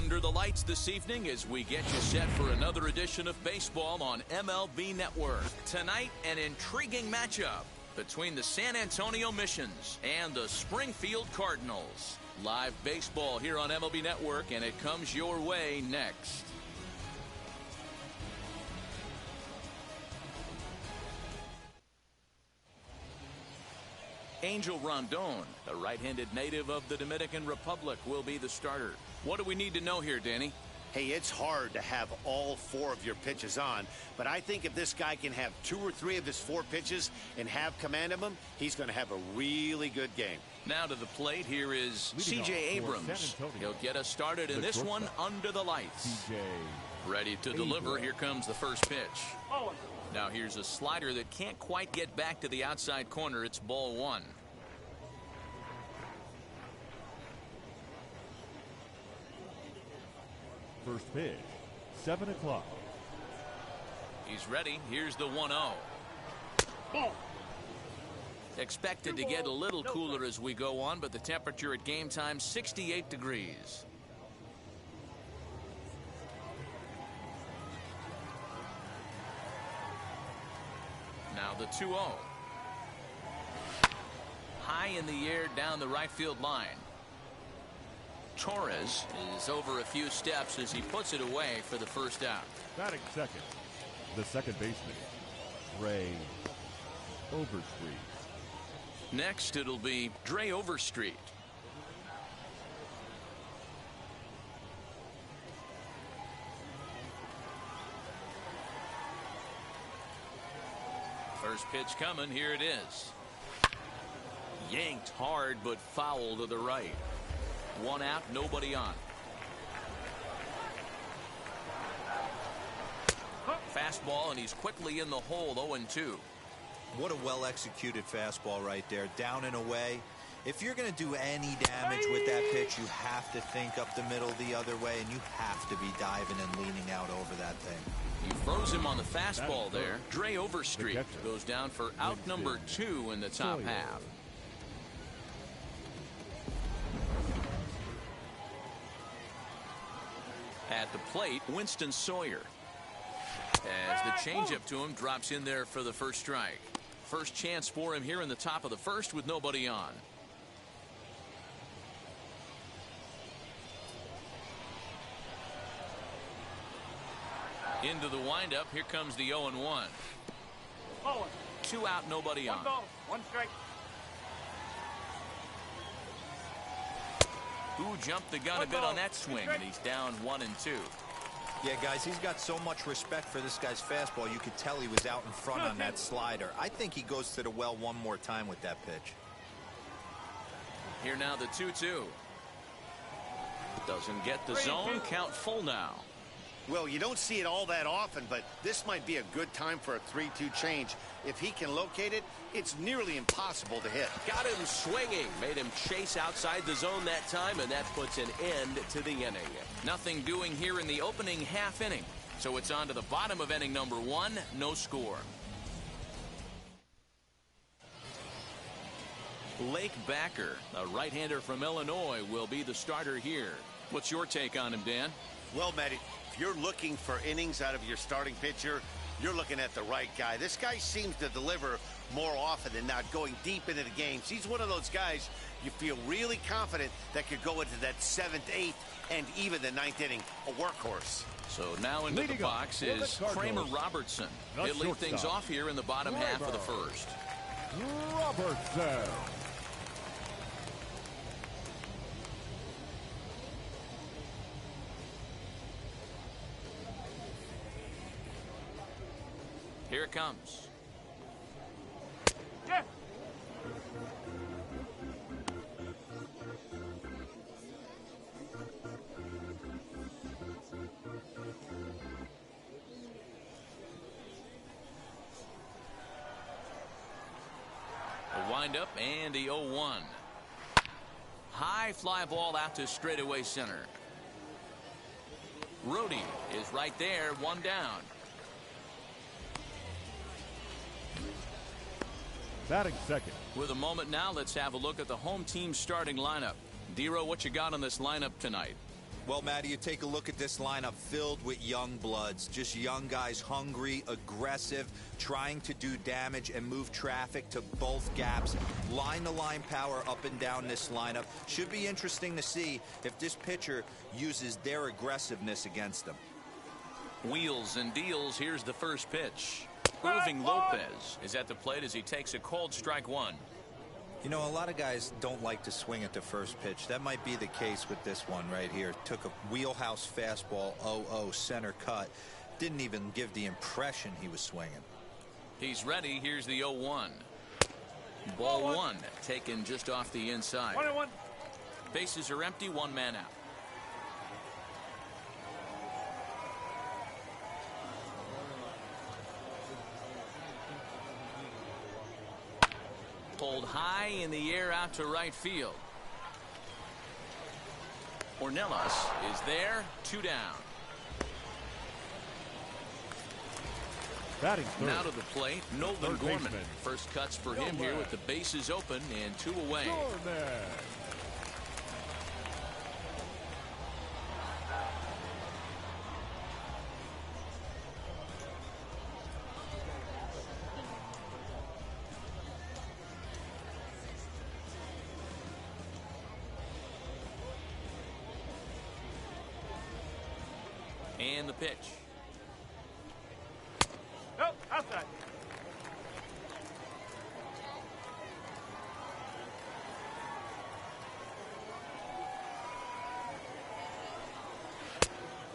under the lights this evening as we get you set for another edition of baseball on MLB Network. Tonight, an intriguing matchup between the San Antonio Missions and the Springfield Cardinals. Live baseball here on MLB Network, and it comes your way next. Angel Rondon, a right-handed native of the Dominican Republic, will be the starter. What do we need to know here, Danny? Hey, it's hard to have all 4 of your pitches on, but I think if this guy can have 2 or 3 of his 4 pitches and have command of them, he's going to have a really good game. Now to the plate, here is C.J. Abrams. He'll get us started in this one under the lights. Ready to deliver. Here comes the first pitch. Now here's a slider that can't quite get back to the outside corner. It's ball 1. First pitch, 7 o'clock. He's ready. Here's the 1-0. Expected to get a little cooler as we go on, but the temperature at game time, 68 degrees. Now the 2-0. High in the air down the right field line. Torres is over a few steps as he puts it away for the first out. Batting second, the second baseman, Ray Overstreet. Next, it'll be Dre Overstreet. First pitch coming. Here it is. Yanked hard, but foul to the right. 1 out, nobody on. Fastball, and he's quickly in the hole. 0-2. What a well-executed fastball right there, down and away. If you're going to do any damage with that pitch, you have to think up the middle the other way, and you have to be diving and leaning out over that thing. He froze him on the fastball there. Dre Overstreet goes down for out number 2 in the top half. At the plate, Winston Sawyer. As the changeup to him drops in there for the first strike. First chance for him here in the top of the first with nobody on. Into the windup. Here comes the 0-1. 2 out, nobody on. 1 ball, 1 strike. Who jumped the gun a bit on that swing, and he's down 1-2. Yeah, guys, he's got so much respect for this guy's fastball. You could tell he was out in front on that slider. I think he goes to the well one more time with that pitch. Here now the 2-2. Doesn't get the zone. Count full now. Well, you don't see it all that often, but this might be a good time for a 3-2 change. If he can locate it, it's nearly impossible to hit. Got him swinging. Made him chase outside the zone that time, and that puts an end to the inning. Nothing doing here in the opening half inning. So it's on to the bottom of inning number 1. No score. Blake Backer, a right-hander from Illinois, will be the starter here. What's your take on him, Dan? Well, Matt, if you're looking for innings out of your starting pitcher, you're looking at the right guy. This guy seems to deliver more often than not, going deep into the games. He's one of those guys you feel really confident that could go into that 7th, 8th, and even the 9th inning, a workhorse. So now into the box is Kramer Robertson. He'll lead things off here in the bottom half of the first. Robertson. Here it comes. Yeah. A windup and the 0-1. High fly ball out to straightaway center. Rhodey is right there, 1 down. Batting second. With a moment now, let's have a look at the home team starting lineup. Dero, what you got on this lineup tonight? Well, Matty, you take a look at this lineup filled with young bloods, just young guys, hungry, aggressive, trying to do damage and move traffic to both gaps. Line-to-line power up and down this lineup. Should be interesting to see if this pitcher uses their aggressiveness against them. Wheels and deals. Here's the first pitch. Irving Lopez is at the plate as he takes a cold strike one. You know, a lot of guys don't like to swing at the first pitch. That might be the case with this one right here. Took a wheelhouse fastball, 0-0 center cut. Didn't even give the impression he was swinging. He's ready. Here's the 0-1. Ball one, taken just off the inside. 1-1. Bases are empty, one man out. Pulled high in the air out to right field. Ornelas is there, 2 down. Batting third. Now to the plate, Nolan Third Gorman. baseman. First cuts for him here with the bases open and 2 away. Gorman. And the pitch. Nope, outside.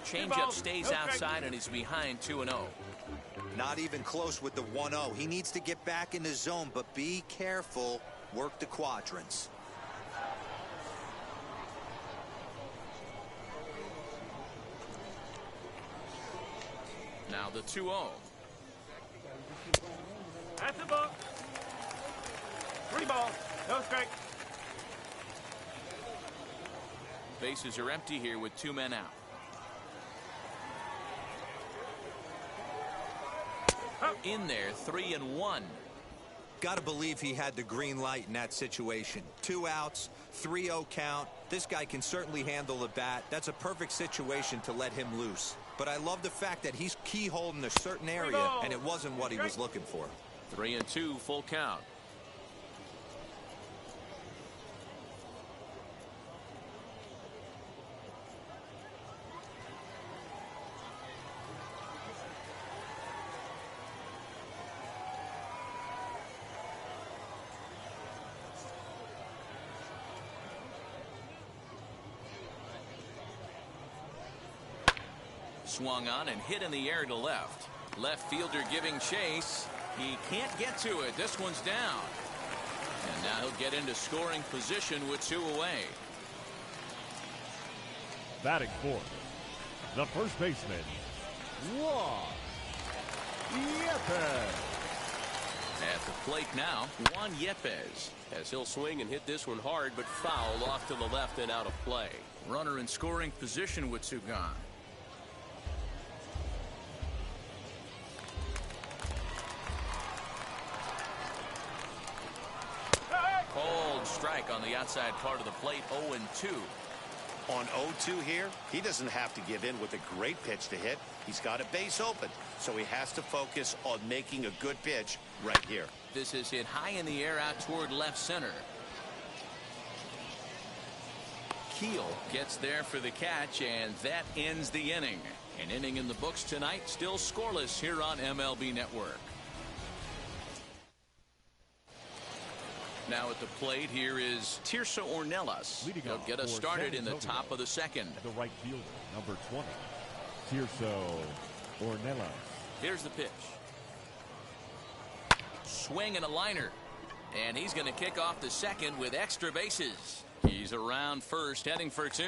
Changeup stays outside and he's behind 2-0. Not even close with the 1-0. He needs to get back in the zone, but be careful. Work the quadrants. Now the 2-0. That's the ball. 3 balls. No strike. Bases are empty here with 2 men out. In there, 3-1. Got to believe he had the green light in that situation. 2 outs, 3-0 count. This guy can certainly handle the bat. That's a perfect situation to let him loose. But I love the fact that he's keyholed in a certain area, and it wasn't what he was looking for. 3-2, full count. Swung on and hit in the air to left. Left fielder giving chase. He can't get to it. This one's down. And now he'll get into scoring position with 2 away. Batting fourth, the first baseman, Juan Yepes. At the plate now, Juan Yepes. As he'll swing and hit this one hard, but foul off to the left and out of play. Runner in scoring position with 2 gone. Cold strike on the outside part of the plate, 0-2. On 0-2 here, he doesn't have to give in with a great pitch to hit. He's got a base open, so he has to focus on making a good pitch right here. This is hit high in the air out toward left center. Keel gets there for the catch, and that ends the inning. An inning in the books tonight, still scoreless here on MLB Network. Now at the plate, here is Tirso Ornelas. He'll get us started in the top of the second. The right fielder, number 20, Tirso Ornelas. Here's the pitch. Swing and a liner. And he's going to kick off the second with extra bases. He's around first, heading for 2.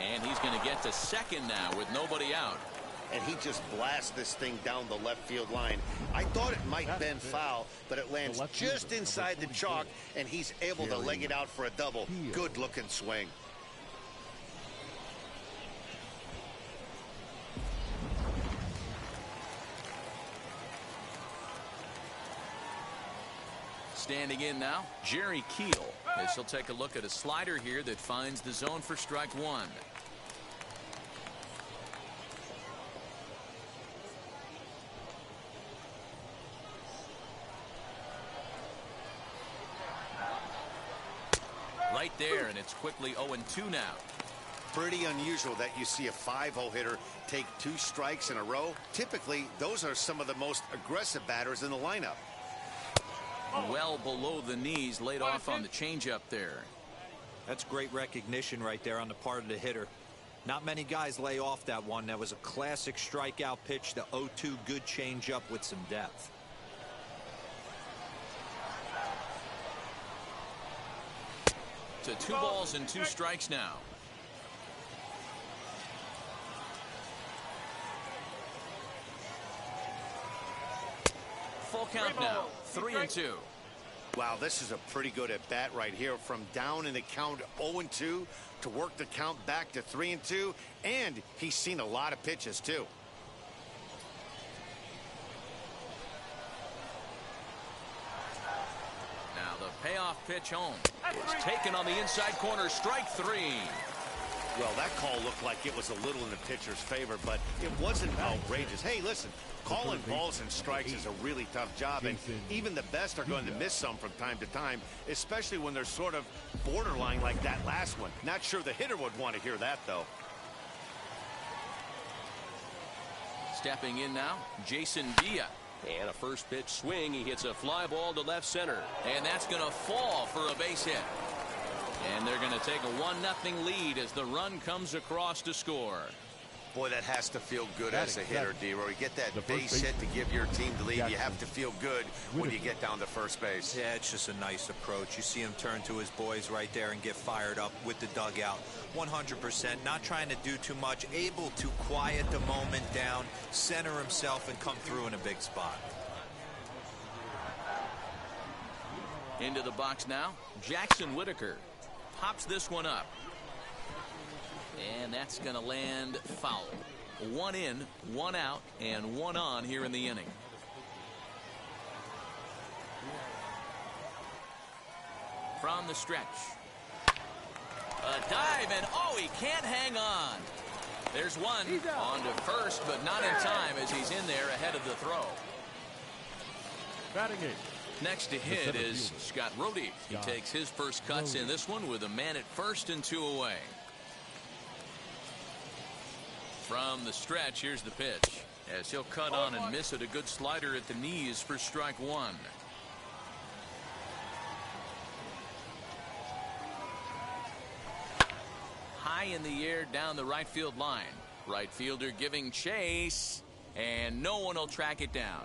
And he's going to get to second now with nobody out. And he just blasts this thing down the left field line. I thought it might have been foul, but it lands just inside the chalk, and he's able to leg it out for a double. Good looking swing. Standing in now, Jerry Keel, as he'll take a look at a slider here that finds the zone for strike one. Right there, and it's quickly 0-2 now. Pretty unusual that you see a 5-0 hitter take 2 strikes in a row. Typically, those are some of the most aggressive batters in the lineup. Well below the knees, laid off on the changeup there. That's great recognition right there on the part of the hitter. Not many guys lay off that one. That was a classic strikeout pitch, the 0-2 good changeup with some depth. To 2 balls and 2 strikes now. Full count now, 3-2. Wow, this is a pretty good at bat right here. From down in the count 0-2 to work the count back to 3-2, and he's seen a lot of pitches too. Now the payoff pitch home. It's taken on the inside corner, strike 3. Well, that call looked like it was a little in the pitcher's favor, but it wasn't outrageous. Hey, listen, calling balls and strikes is a really tough job, and even the best are going to miss some from time to time, especially when they're sort of borderline like that last one. Not sure the hitter would want to hear that, though. Stepping in now, Jason Villa. And a first pitch swing. He hits a fly ball to left center. And that's going to fall for a base hit. And they're going to take a 1-0 lead as the run comes across to score. Boy, that has to feel good as a hitter, D-Roy. You get that base hit to give your team the lead. You have to feel good when you get down to first base. Yeah, it's just a nice approach. You see him turn to his boys right there and get fired up with the dugout. 100%, not trying to do too much, able to quiet the moment down, center himself, and come through in a big spot. Into the box now, Jackson Whitaker. Pops this one up. And that's going to land foul. 1 in, 1 out, and 1 on here in the inning. From the stretch. A dive, and oh, he can't hang on. There's one on to first, but not in time as he's in there ahead of the throw. Batting eight. Next to hit is Scott Rohde. He takes his first cuts in this one with a man at first and 2 away. From the stretch, here's the pitch. As he'll cut on and miss it, a good slider at the knees for strike 1. High in the air down the right field line. Right fielder giving chase, and no one will track it down.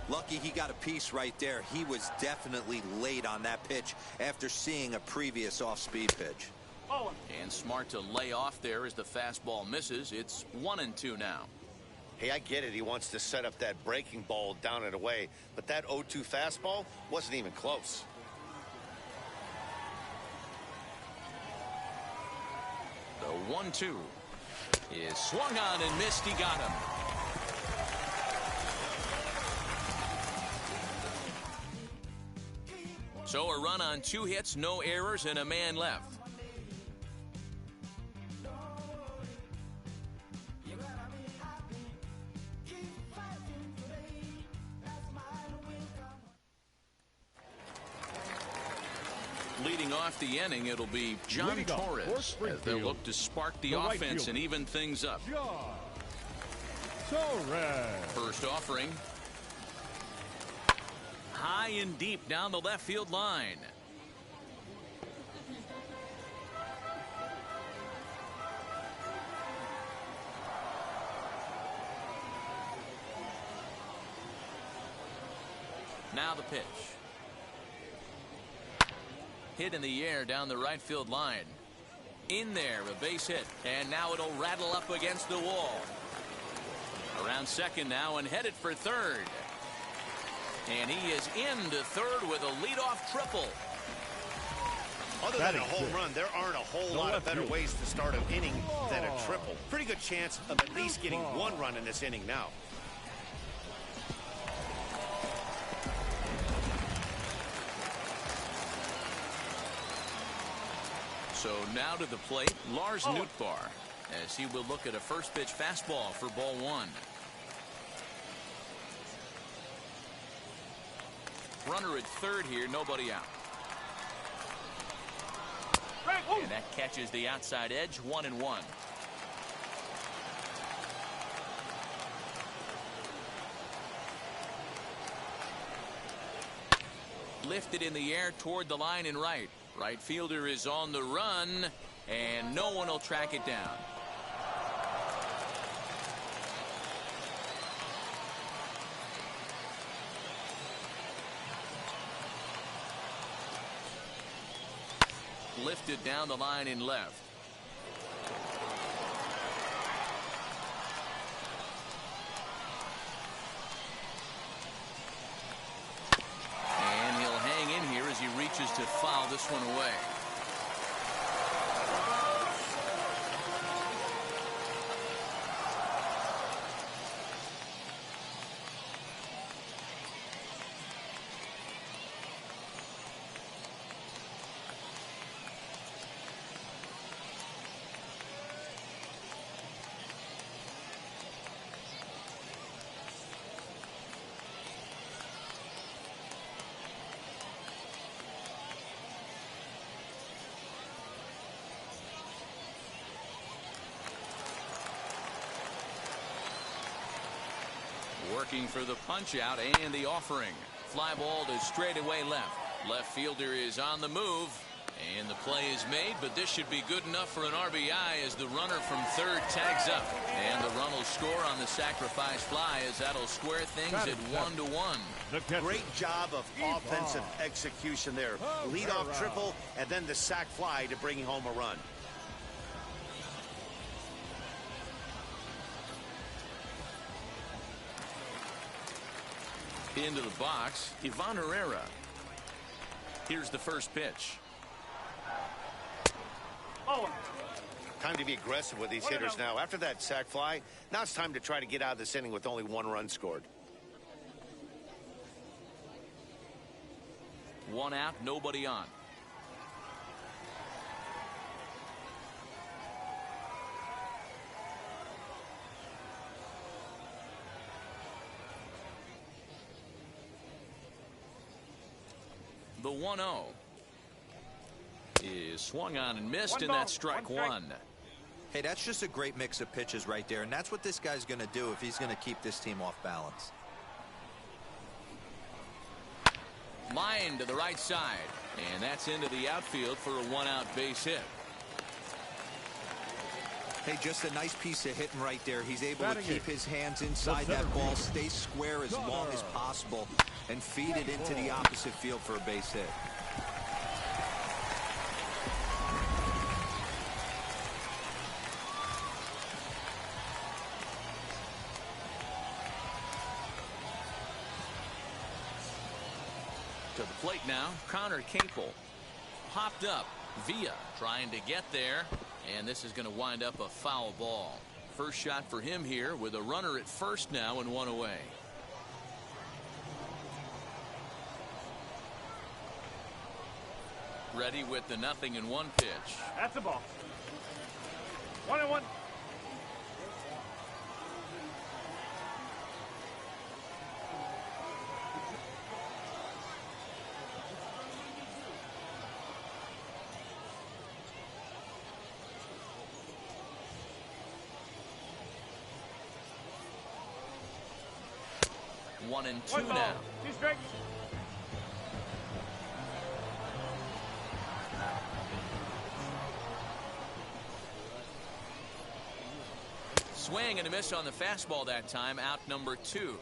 Lucky he got a piece right there. He was definitely late on that pitch after seeing a previous off-speed pitch. And smart to lay off there as the fastball misses. It's 1-2 now. Hey, I get it. He wants to set up that breaking ball down and away, but that 0-2 fastball wasn't even close. The 1-2 is swung on and missed. He got him. So a run on 2 hits, no errors, and a man left. Leading off the inning, it'll be John Torres as they'll look to spark the offense and even things up. First offering. High and deep down the left field line. Now the pitch. Hit in the air down the right field line. In there, a base hit, and now it'll rattle up against the wall. Around second now and headed for third. And he is into third with a leadoff triple. Other than a home run, there aren't a whole lot of better ways to start an inning than a triple. Pretty good chance of at least getting 1 run in this inning now. So now to the plate, Lars Nootbaar, as he will look at a first pitch fastball for ball one. Runner at third here, nobody out. And that catches the outside edge, 1-1. Lifted in the air toward the line and right. Right fielder is on the run, and no one will track it down. Lifted down the line and left. And he'll hang in here as he reaches to foul this one away. Working for the punch out and the offering. Fly ball to straightaway left. Left fielder is on the move. And the play is made, but this should be good enough for an RBI as the runner from third tags up. And the run will score on the sacrifice fly as that'll square things at 1-1. Great job of offensive execution there. Leadoff triple and then the sac fly to bring home a run. Into the box, Ivan Herrera. Here's the first pitch. Time to be aggressive with these hitters now. After that sac fly, now it's time to try to get out of this inning with only one run scored. One out, nobody on. The 1-0 is swung on and missed, and that's strike one. Hey, that's just a great mix of pitches right there, and that's what this guy's going to do if he's going to keep this team off balance. Line to the right side, and that's into the outfield for a one-out base hit. Hey, just a nice piece of hitting right there. He's able to keep his hands inside that ball, stay square as long as possible, and feed it into the opposite field for a base hit. To the plate now, Connor Capel. Popped up, Villa trying to get there, and this is going to wind up a foul ball. First shot for him here with a runner at first now and one away. Ready with the 0-1 pitch. That's a ball. 1-1. One and two now. 2 strikes. Swing and a miss on the fastball that time. Out number 2.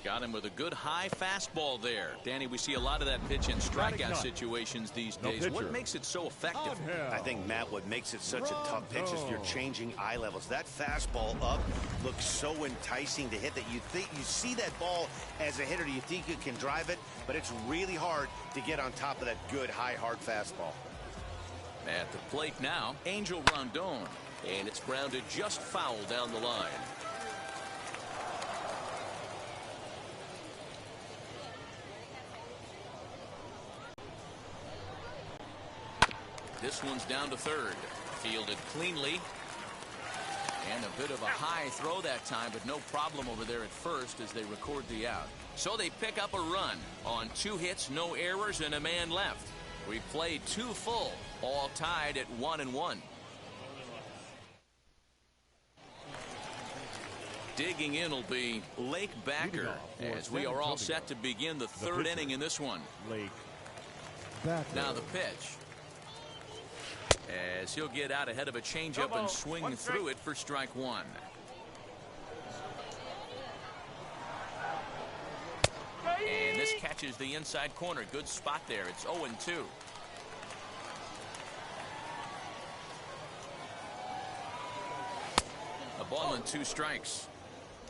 Got him with a good high fastball there. Danny, we see a lot of that pitch in strikeout situations these days. What makes it so effective? I think, Matt, what makes it such a tough pitch is you're changing eye levels. That fastball up looks so enticing to hit that you see that ball as a hitter, you think you can drive it, but it's really hard to get on top of that good high hard fastball. At the plate now, Angel Rondon, and it's grounded just foul down the line. This one's down to third. Fielded cleanly. And a bit of a high throw that time, but no problem over there at first as they record the out. So they pick up a run on 2 hits, no errors, and a man left. We played 2 full, all tied at 1-1. Digging in will be JBaker as we are all set to begin the 3rd inning in this one. JBaker. Now the pitch. As he'll get out ahead of a changeup and swing through it for strike 1. And this catches the inside corner. Good spot there. It's 0-2. A ball and 2 strikes.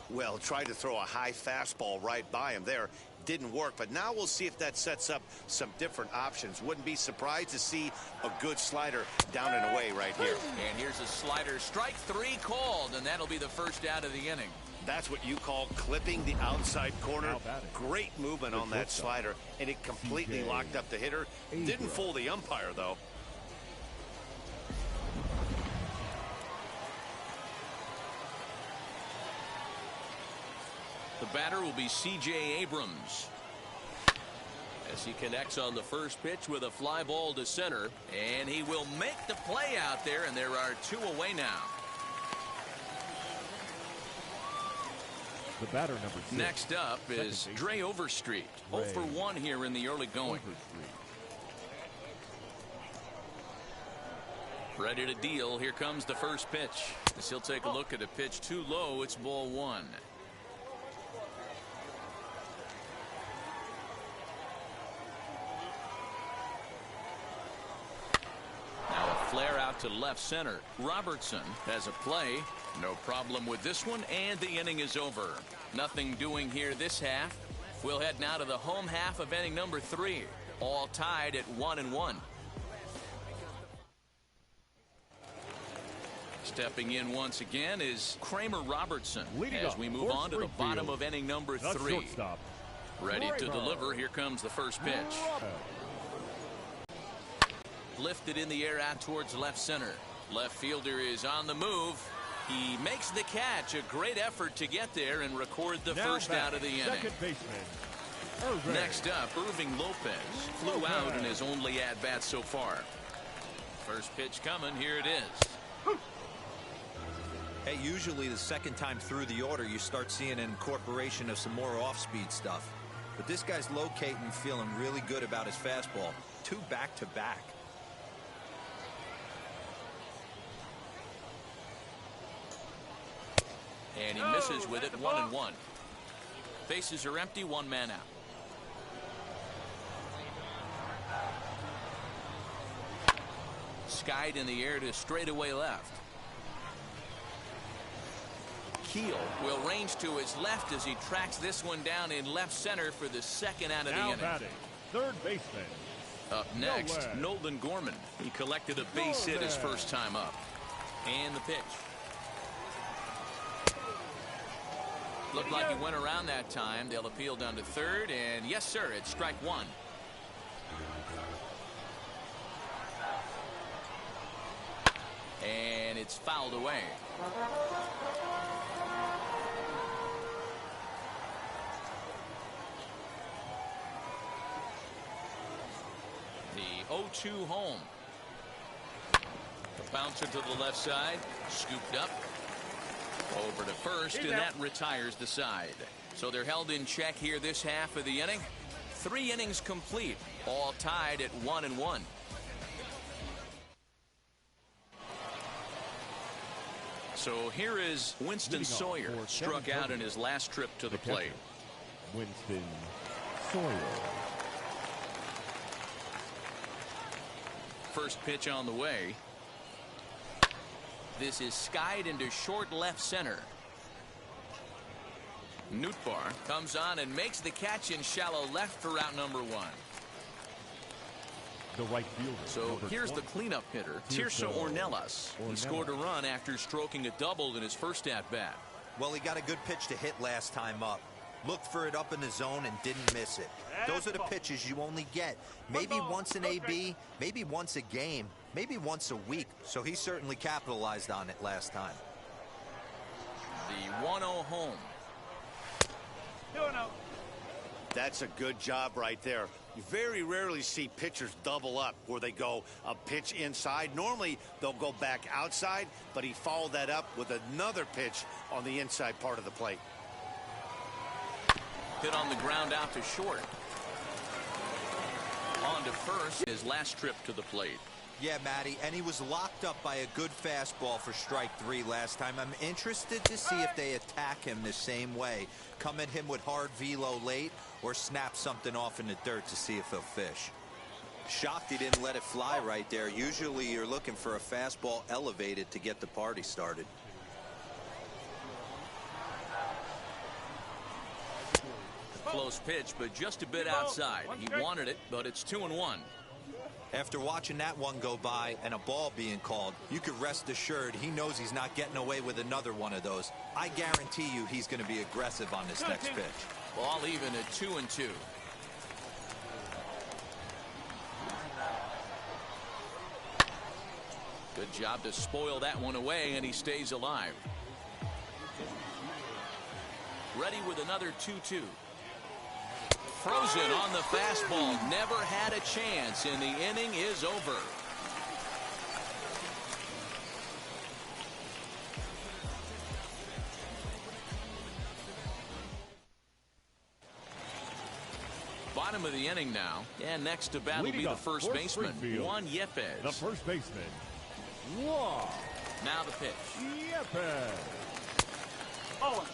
Well, tried to throw a high fastball right by him there. Didn't work, but now we'll see if that sets up some different options. Wouldn't be surprised to see a good slider down and away right here. And here's a slider. Strike 3 called, and that'll be the first out of the inning. That's what you call clipping the outside corner. Great movement on that slider, and it completely locked up the hitter. Didn't fool the umpire, though. The batter will be C.J. Abrams. As he connects on the first pitch with a fly ball to center. And he will make the play out there, and there are 2 away now. The batter, number 6. Next up is Dre Overstreet. 0 for 1 here in the early going. Ready to deal. Here comes the first pitch. As he'll take a look at a pitch too low. It's ball 1. Flare out to left center. Robertson has a play. No problem with this one, and the inning is over. Nothing doing here this half. We'll head now to the home half of inning number 3. All tied at 1-1. Stepping in once again is Kramer Robertson as we move on to the bottom of inning number 3. Ready to deliver. Here comes the first pitch. Lifted in the air out towards left center. Left fielder is on the move. He makes the catch. A great effort to get there and record the first out of the inning. Next up, Irving Lopez flew out in his only at-bat so far. First pitch coming. Here it is. Hey, usually the second time through the order you start seeing an incorporation of some more off-speed stuff. But this guy's locating, feeling really good about his fastball. 2 back-to-back. And he misses with it. 1-1. Bases are empty. 1 man out. Skied in the air to straightaway left. Keel will range to his left as he tracks this one down in left center for the second out of the inning. Batting, third baseman. Up next, Nolan Gorman. He collected a base hit his first time up. And the pitch. Looked like he went around that time. They'll appeal down to third, and yes, sir, it's strike 1. And it's fouled away. The 0-2 home. The bouncer to the left side, scooped up. Over to first, and that retires the side. So they're held in check here this half of the inning. 3 innings complete, all tied at 1-1. So here is Winston Sawyer, struck out in his last trip to the plate. Winston Sawyer. First pitch on the way. This is skied into short left center. Nootbaar comes on and makes the catch in shallow left for out number 1. The right fielder. So here's the cleanup hitter, Tirso Ornelas. He scored a run after stroking a double in his first at-bat. Well, he got a good pitch to hit last time up. Looked for it up in the zone and didn't miss it. Those are the pitches you only get. Maybe once an AB, maybe once a game. maybe once a week, so he certainly capitalized on it last time. The 1-0 home. 2-0. That's a good job right there. You very rarely see pitchers double up where they go a pitch inside. Normally, they'll go back outside, but he followed that up with another pitch on the inside part of the plate. Hit on the ground out to short. On to first, his last trip to the plate. Yeah, Matty, and he was locked up by a good fastball for strike 3 last time. I'm interested to see if they attack him the same way. Come at him with hard velo late or snap something off in the dirt to see if he'll fish. Shocked he didn't let it fly right there. Usually you're looking for a fastball elevated to get the party started. Close pitch, but just a bit outside. He wanted it, but it's 2-1. After watching that one go by and a ball being called, you could rest assured he knows he's not getting away with another one of those. I guarantee you he's going to be aggressive on this next pitch. Ball even at 2-2. Good job to spoil that one away, and he stays alive. Ready with another 2-2. Frozen on the fastball. Never had a chance, and the inning is over. Bottom of the inning now, and next to bat will be the first baseman, Juan Yepes. The first baseman, Juan. Now the pitch. Yepes. Oh.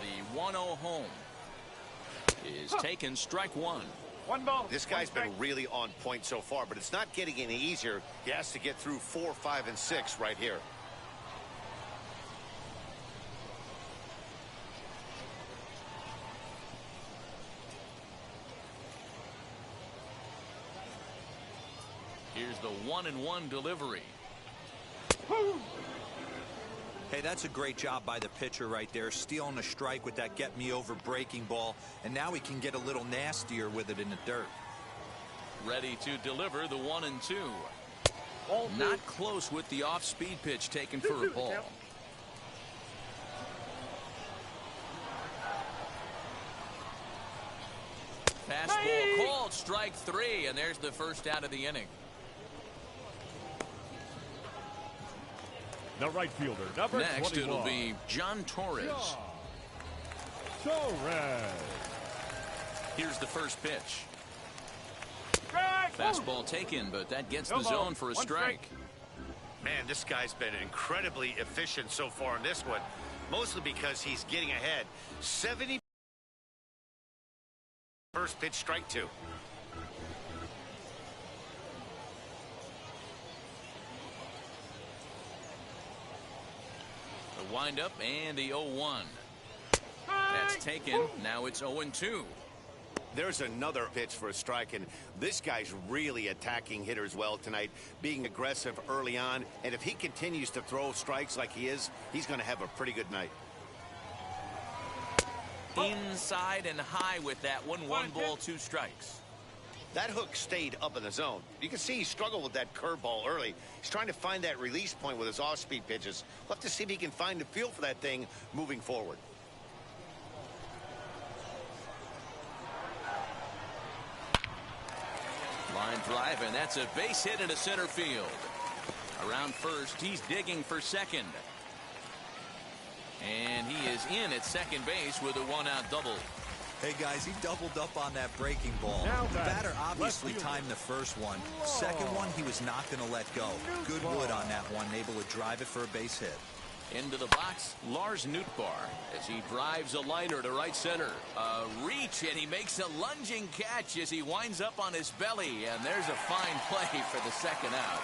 The 1-0 home is taken, strike 1. 1 ball. This guy's been really on point so far, but it's not getting any easier. He has to get through 4, 5, and 6 right here. Here's the 1-1 delivery. Hey, that's a great job by the pitcher right there, stealing a strike with that get-me-over breaking ball, and now he can get a little nastier with it in the dirt. Ready to deliver the 1-2. Not close with the off-speed pitch taken for a ball. Fastball called, strike 3, and there's the first out of the inning. The right fielder, number Next, 21. it'll be John Torres. Torres. Here's the first pitch. Strike. Fastball taken, but that gets the zone for a strike. Man, this guy's been incredibly efficient so far in this one, mostly because he's getting ahead. 70. First pitch, strike 2. The windup and the 0-1. That's taken. Now it's 0-2. There's another pitch for a strike, and this guy's really attacking hitters well tonight, being aggressive early on, and if he continues to throw strikes like he is, he's going to have a pretty good night. Inside and high with that one. 1 ball, 2 strikes. That hook stayed up in the zone. You can see he struggled with that curveball early. He's trying to find that release point with his off-speed pitches. We'll have to see if he can find the feel for that thing moving forward. Line drive, and that's a base hit into center field. Around first, he's digging for second. And he is in at second base with a 1-out double. Hey, guys, he doubled up on that breaking ball. The batter obviously timed the first one. Second one, he was not going to let go. Good wood on that one, able to drive it for a base hit. Into the box, Lars Nootbaar, as he drives a liner to right center. A reach, and he makes a lunging catch as he winds up on his belly. And there's a fine play for the second out.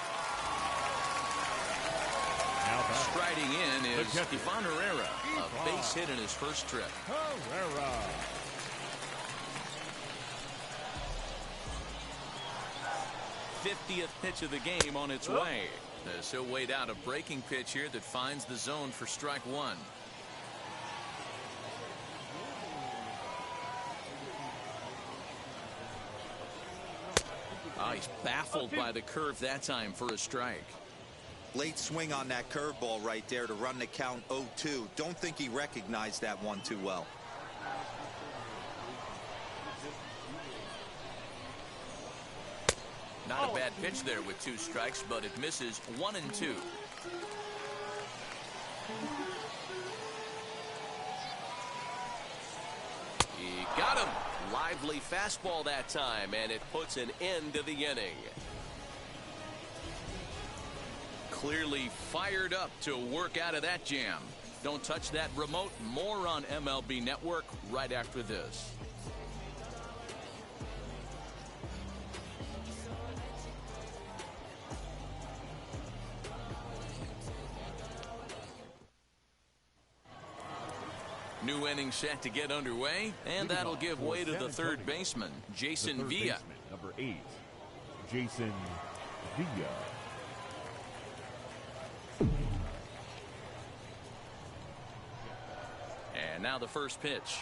Striding in is Ivan Herrera, a base hit in his first trip. Herrera. '50th pitch of the game on its way. As he'll wait out a breaking pitch here that finds the zone for strike 1. Oh, he's baffled by the curve that time for a strike. Late swing on that curveball right there to run the count 0-2. Don't think he recognized that one too well. Not a bad pitch there with 2 strikes, but it misses 1 and 2. He got him. Lively fastball that time, and it puts an end to the inning. Clearly fired up to work out of that jam. Don't touch that remote. More on MLB Network right after this. New inning set to get underway, and that'll give way to the third baseman, Jason Villa. Number 8, Jason Villa. And now the first pitch.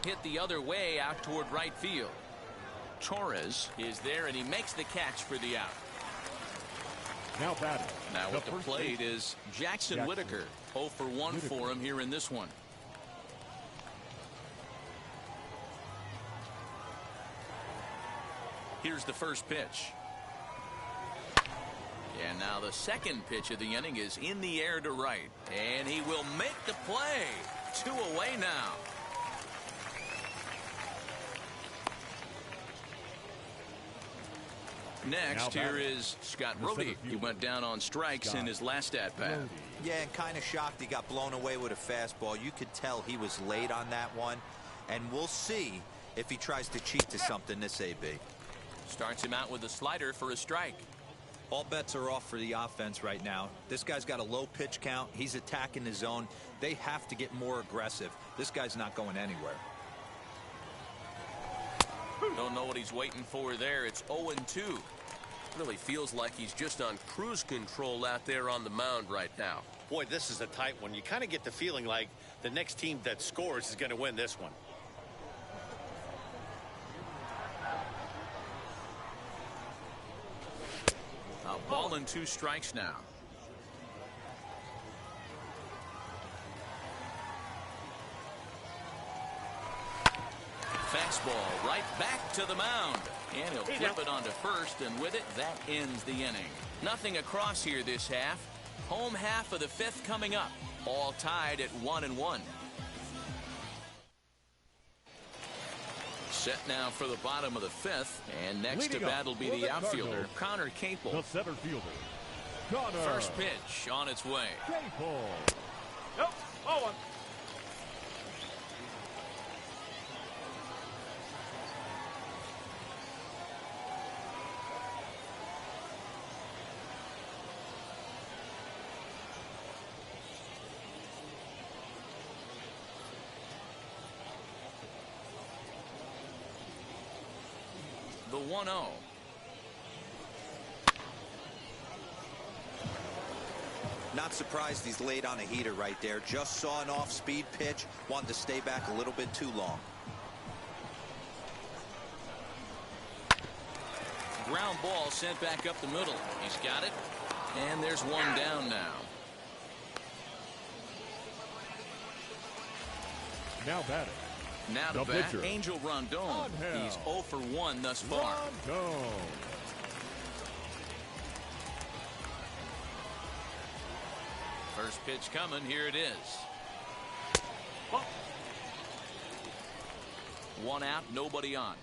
Hit the other way out toward right field. Torres is there, and he makes the catch for the out. Now batting. Now at the plate is Jackson Whitaker. 0 for 1 for him here in this one. Here's the first pitch. And now the second pitch of the inning is in the air to right. And he will make the play. 2 away now. Next, here is Scott Rohde. He went down on strikes in his last at-bat. Yeah, and kind of shocked he got blown away with a fastball. You could tell he was late on that one. And we'll see if he tries to cheat to something this AB. Starts him out with a slider for a strike. All bets are off for the offense right now. This guy's got a low pitch count. He's attacking the zone. They have to get more aggressive. This guy's not going anywhere. Don't know what he's waiting for there. It's 0-2. Really feels like he's just on cruise control out there on the mound right now. Boy, this is a tight one. You kind of get the feeling like the next team that scores is going to win this one. A ball and 2 strikes now. Fastball right back to the mound. And he'll flip it onto first, and with it, that ends the inning. Nothing across here this half. Home half of the 5th coming up. All tied at 1-1. Set now for the bottom of the 5th, and next to bat will be the outfielder, Connor Capel. The center fielder, Connor. First pitch on its way. Capel. Nope. 0-1. The 1-0. Not surprised he's late on a heater right there. Just saw an off-speed pitch. Wanted to stay back a little bit too long. Ground ball sent back up the middle. He's got it. And there's one down now. Now batting. Now to bat, Angel Rondon. He's 0 for 1 thus far. Rondon. First pitch coming. Here it is. One out, nobody on.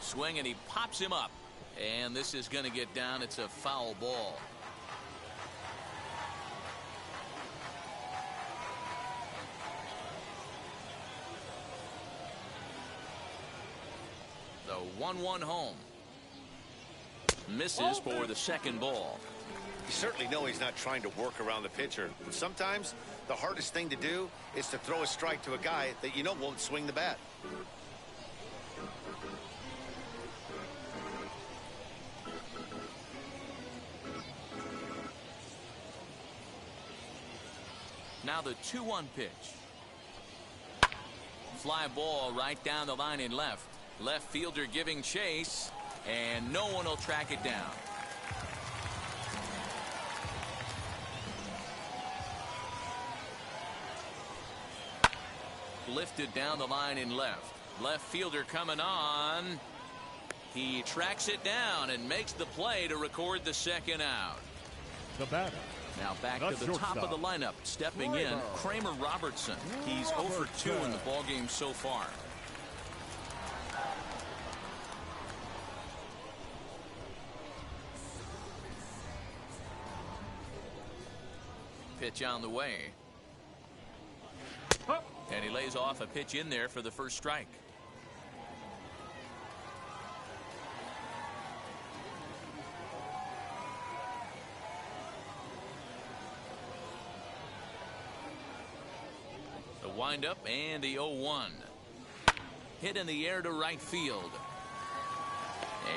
Swing, and he pops him up. And this is going to get down. It's a foul ball. The 1-1 home. Misses for the second ball. You certainly know he's not trying to work around the pitcher. But sometimes the hardest thing to do is to throw a strike to a guy that you know won't swing the bat. Now the 2-1 pitch. Fly ball right down the line in left. Left fielder giving chase, and no one will track it down. Lifted down the line in left. Left fielder coming on. He tracks it down and makes the play to record the second out. The batter. Now back to the top of the lineup. Stepping in, Kramer Robertson. He's 0 for 2 in the ballgame so far. Pitch on the way. And he lays off a pitch in there for the first strike. The windup and the 0-1. Hit in the air to right field.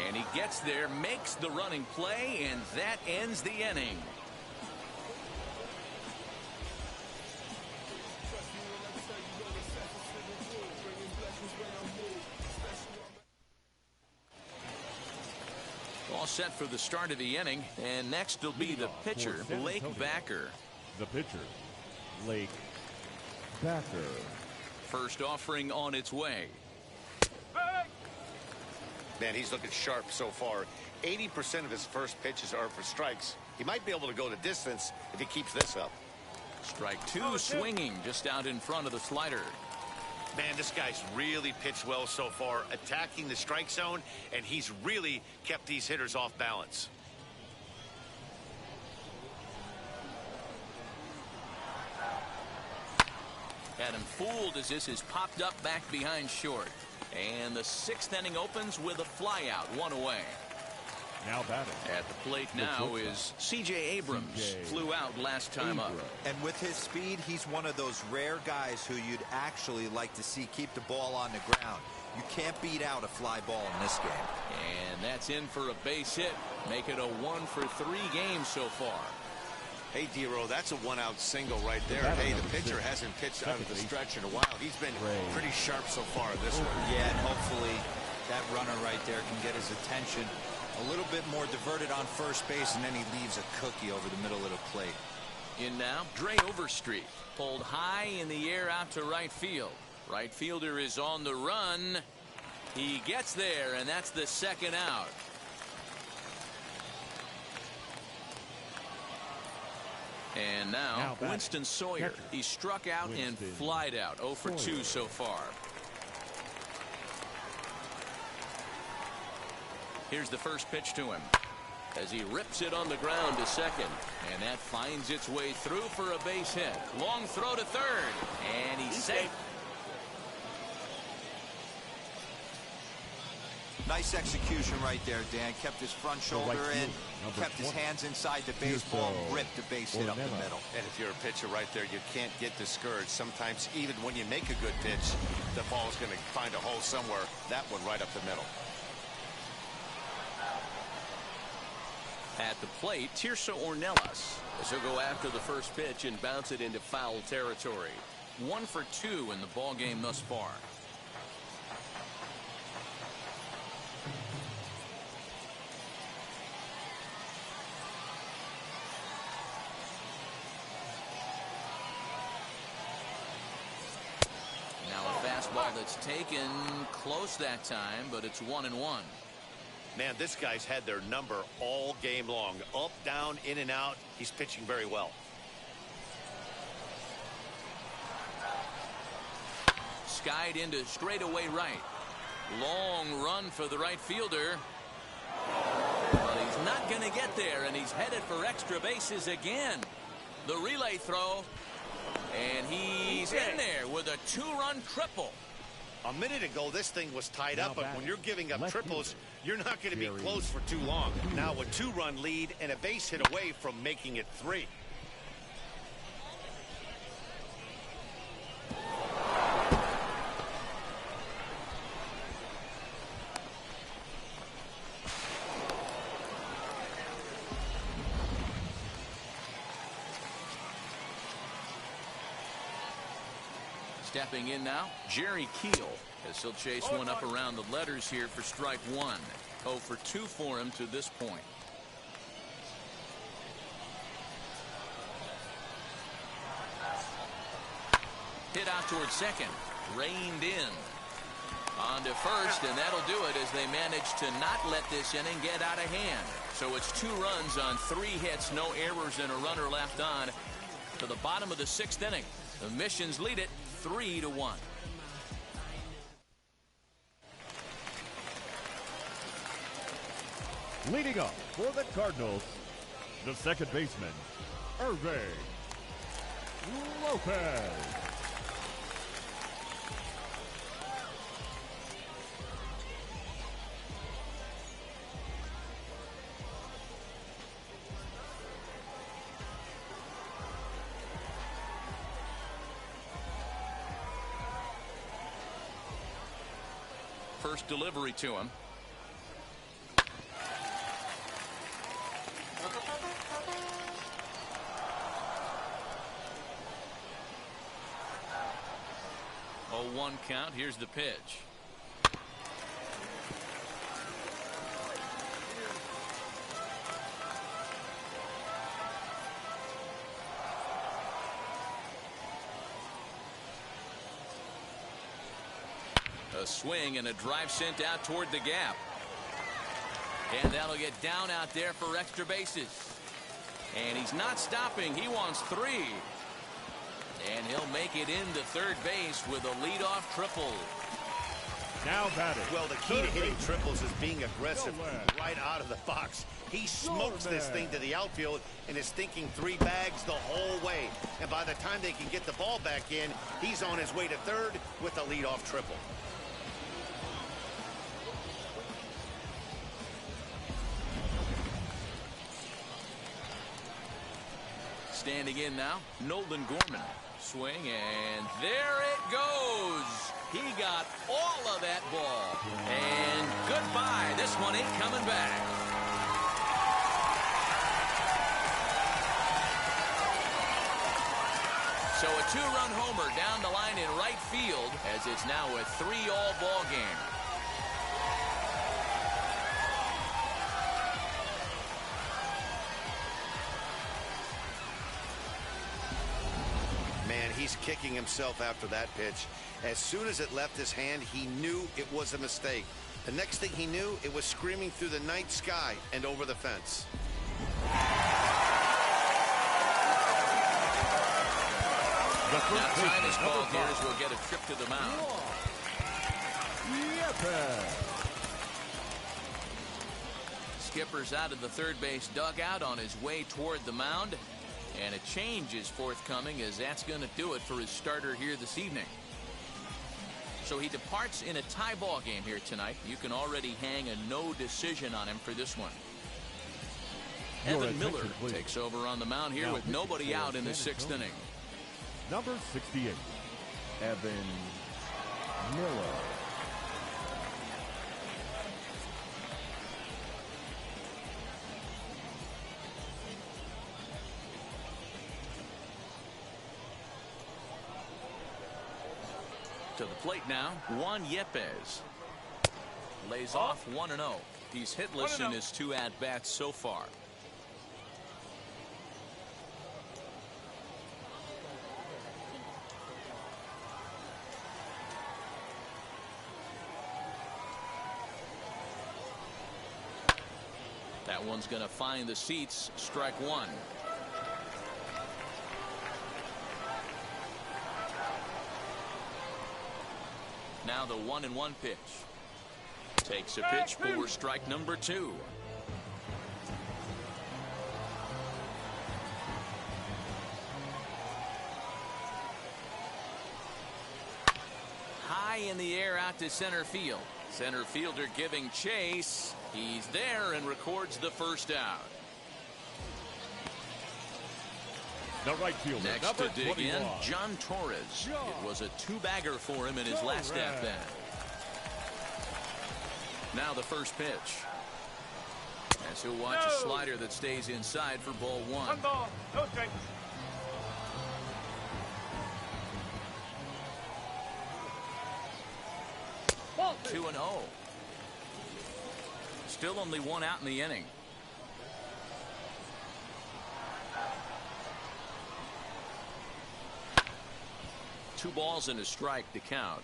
And he gets there, makes the running play, and that ends the inning. All set for the start of the inning, and next will be the pitcher, Blake Backer. The pitcher, Blake Backer. First offering on its way. Man, he's looking sharp so far. 80% of his first pitches are for strikes. He might be able to go the distance if he keeps this up. Strike 2 swinging just out in front of the slider. Man, this guy's really pitched well so far, attacking the strike zone, and he's really kept these hitters off balance. Had him fooled as this is popped up back behind short. And the 6th inning opens with a flyout, 1 away. Now batting. At the plate now is C.J. Abrams. Flew out last time up. And with his speed, he's one of those rare guys who you'd actually like to see keep the ball on the ground. You can't beat out a fly ball in this game. And that's in for a base hit. Make it a 1 for 3 games so far. Hey, D-Row, that's a 1-out single right there. Hey, the pitcher hasn't pitched out of the stretch in a while. He's been pretty sharp so far this one. Yeah, and hopefully that runner right there can get his attention. A little bit more diverted on first base, and then he leaves a cookie over the middle of the plate. In now, Dre Overstreet. Pulled high in the air out to right field. Right fielder is on the run. He gets there, and that's the second out. And now Winston Sawyer. He struck out and flied out. 0 for 2 so far. Here's the first pitch to him as he rips it on the ground to second, and that finds its way through for a base hit. Long throw to third, and he's safe. Nice execution right there, Dan. Kept his front shoulder in, kept his hands inside the baseball, ripped the base hit up the middle. And if you're a pitcher right there, you can't get discouraged. Sometimes even when you make a good pitch, the ball's going to find a hole somewhere. That one right up the middle. At the plate, Tirso Ornelas. As he'll go after the first pitch and bounce it into foul territory. 1 for 2 in the ball game thus far. Now a fastball that's taken close that time, but it's 1-1. Man, this guy's had their number all game long. Up, down, in and out. He's pitching very well. Skied into straightaway right. Long run for the right fielder. But he's not going to get there, and he's headed for extra bases again. The relay throw, and he's in there with a 2-run triple. A minute ago, this thing was tied up, but when you're giving up triples, you're not going to be close for too long. Now a 2-run lead and a base hit away from making it 3. Stepping in now, Jerry Keel, as he'll chase one up around the letters here for strike one. 0 for 2 for him to this point. Hit out towards second. Reined in. On to first, and that'll do it as they manage to not let this inning get out of hand. So it's 2 runs on 3 hits, no errors, and a runner left on to the bottom of the 6th inning. The Missions lead it 3-1. Leading up for the Cardinals, the second baseman, Irving Lopez. First delivery to him. Oh, 1 count. Here's the pitch. A swing and a drive sent out toward the gap. And that'll get down out there for extra bases. And he's not stopping. He wants 3. And he'll make it into third base with a leadoff triple. Now batting. Well, the key to hitting triples is being aggressive right out of the box. He smokes this thing to the outfield and is thinking 3 bags the whole way. And by the time they can get the ball back in, he's on his way to third with a leadoff triple. Standing in now, Nolan Gorman. Swing, and there it goes. He got all of that ball. And goodbye. This one ain't coming back. So a 2-run homer down the line in right field, as it's now a 3-all ball game. Man, he's kicking himself after that pitch. As soon as it left his hand, he knew it was a mistake. The next thing he knew, it was screaming through the night sky and over the fence. Now time is called here as we'll get a trip to the mound. Skipper's out of the third base dugout on his way toward the mound. And a change is forthcoming, as that's going to do it for his starter here this evening. So he departs in a tie ball game here tonight. You can already hang a no decision on him for this one. Evan Miller takes over on the mound here with nobody out in the 6th inning. Number 68, Evan Miller. To the plate now, Juan Yepes. Lays off 1-0. He's hitless in his 2 at-bats so far. That one's going to find the seats. Strike 1. Now the 1-1 pitch. Takes a pitch for strike number 2. High in the air out to center field. Center fielder giving chase. He's there and records the first out. The right fielder, next to dig 21. in, John Torres. It was a 2-bagger for him in his last at-bat. Now the first pitch. As he'll watch a slider that stays inside for ball 1. 1 ball, no strikes. 2-0. Still only one out in the inning. Two balls and a strike to count.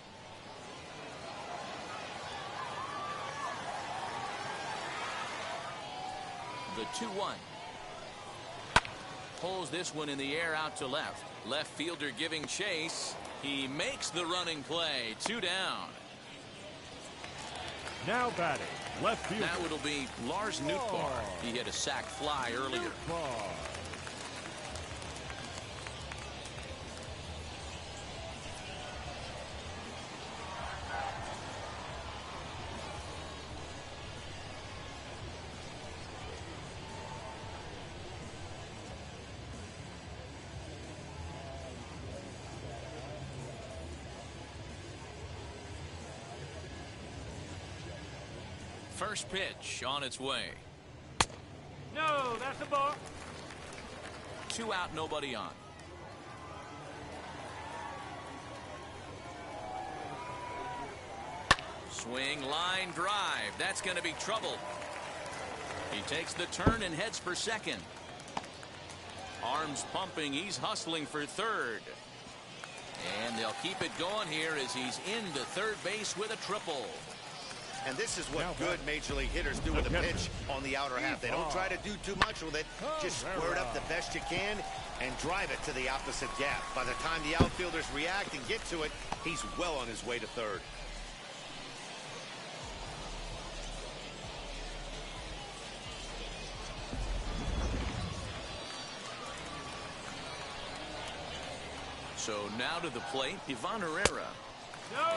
The 2-1. Pulls this one in the air out to left. Left fielder giving chase. He makes the running play. 2 down. Now batting, left fielder. Now it'll be Lars Nootbaar. He hit a sac fly earlier. Nootbaar. First pitch on its way. No, that's a ball. 2 out, nobody on. Swing, line, drive. That's going to be trouble. He takes the turn and heads for second. Arms pumping. He's hustling for third. And they'll keep it going here as he's into third base with a triple. And this is what good major league hitters do with a pitch on the outer half. They don't try to do too much with it. Just square it up the best you can and drive it to the opposite gap. By the time the outfielders react and get to it, he's well on his way to third. So now to the plate, Ivan Herrera.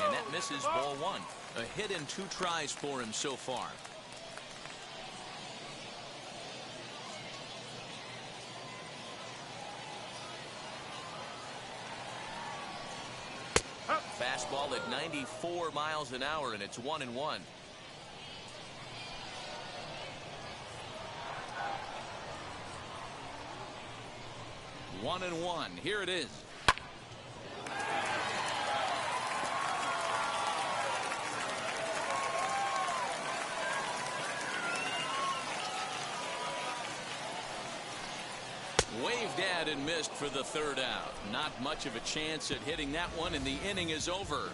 And that misses ball 1. A hit and 2 tries for him so far. Fastball at 94 miles an hour, and it's 1-1. 1-1. Here it is. Waved at and missed for the third out. Not much of a chance at hitting that one, and the inning is over.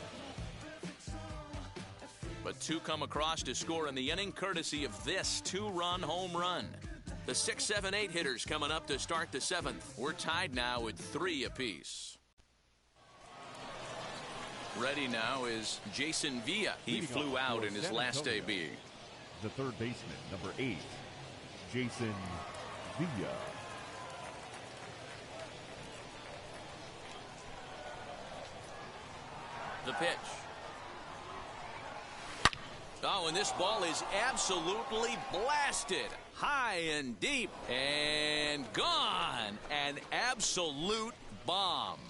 But 2 come across to score in the inning, courtesy of this 2-run home run. The 6, 7, 8 hitters coming up to start the 7th. We're tied now with 3 apiece. Ready now is Jason Villa. He flew out in his last AB. The third baseman, number 8, Jason Villa. The pitch. Oh, and this ball is absolutely blasted. High and deep and gone. An absolute bomb.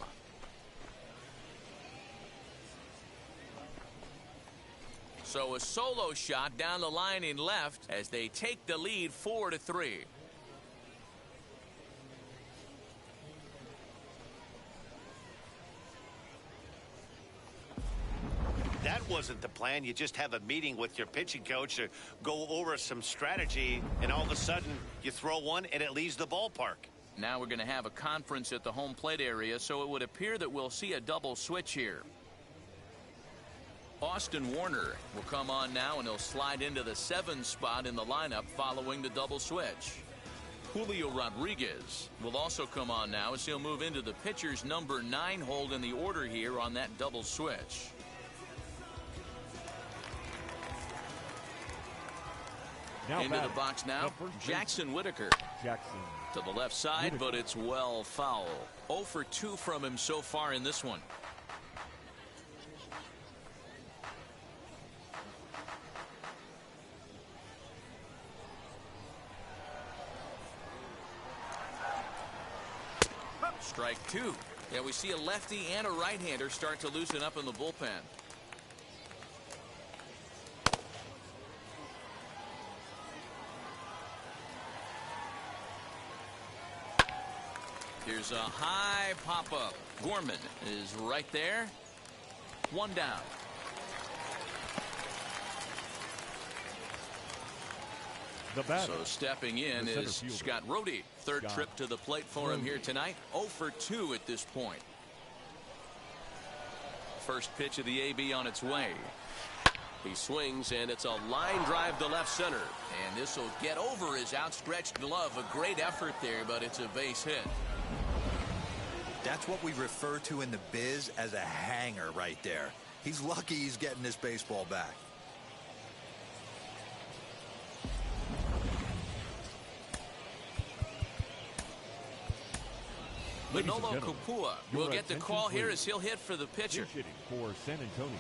So a solo shot down the line in left as they take the lead 4-3. That wasn't the plan. You just have a meeting with your pitching coach to go over some strategy, and all of a sudden you throw one and it leaves the ballpark. Now we're going to have a conference at the home plate area, so it would appear that we'll see a double switch here. Austin Warner will come on now, and he'll slide into the 7 spot in the lineup following the double switch. Julio Rodriguez will also come on now as he'll move into the pitcher's number 9 hold in the order here on that double switch. Now into the box now, Jackson Whitaker. Jackson to the left side, but it's well foul. 0 for 2 from him so far in this one. Strike 2. Yeah, we see a lefty and a right-hander start to loosen up in the bullpen. Here's a high pop-up. Gorman is right there. 1 down. The batter, So stepping in the is center fielder, Scott Rohde. Third Scott trip to the plate for him here Rohde. tonight. 0 for 2 at this point. First pitch of the AB on its way. He swings, and it's a line drive to left center. And this will get over his outstretched glove. A great effort there, but it's a base hit. That's what we refer to in the biz as a hanger right there. He's lucky he's getting this baseball back. Ladies and Manolo gentlemen, Kupua your will get the attention, call here please. as he'll hit for the pitcher. Pinch hitting for San Antonio,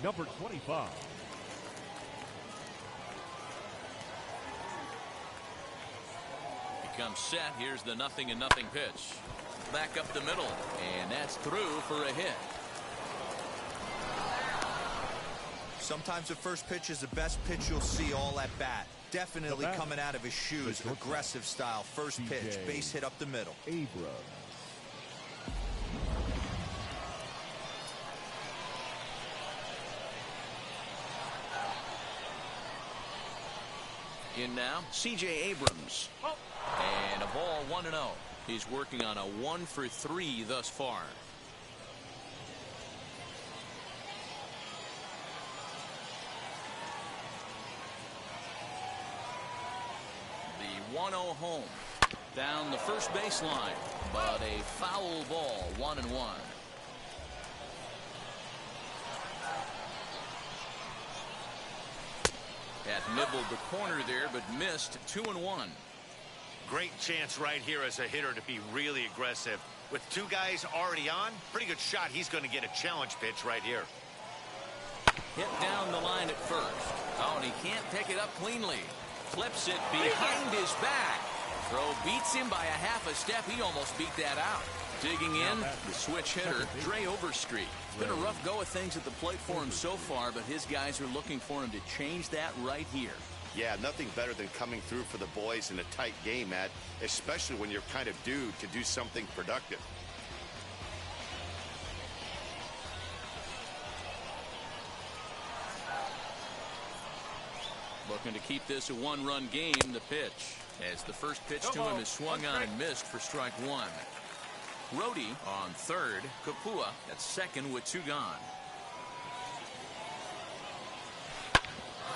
number 25. He comes set. Here's the 0-0 pitch. Back up the middle, and that's through for a hit. Sometimes the first pitch is the best pitch you'll see all at bat. Definitely coming out of his shoes. Aggressive style. First pitch. Base hit up the middle. Abrams. In now, C.J. Abrams. And a ball 1-0. He's working on a 1 for 3 thus far. The 1-0 home. Down the first baseline. But a foul ball, 1-1. Had nibbled the corner there, but missed. 2-1. Great chance right here as a hitter to be really aggressive. With two guys already on, pretty good shot. He's going to get a challenge pitch right here. Hit down the line at first. Oh, and he can't pick it up cleanly. Flips it behind his back. Throw beats him by a half a step. He almost beat that out. Digging in, the switch hitter, Dre Overstreet. It's been a rough go of things at the plate for him so far, but his guys are looking for him to change that right here. Yeah, nothing better than coming through for the boys in a tight game, Matt, especially when you're kind of due to do something productive. Looking to keep this a one-run game. The pitch, as the first pitch to him is swung on and missed for strike 1. Rohde on third. Kupua at second with 2 gone.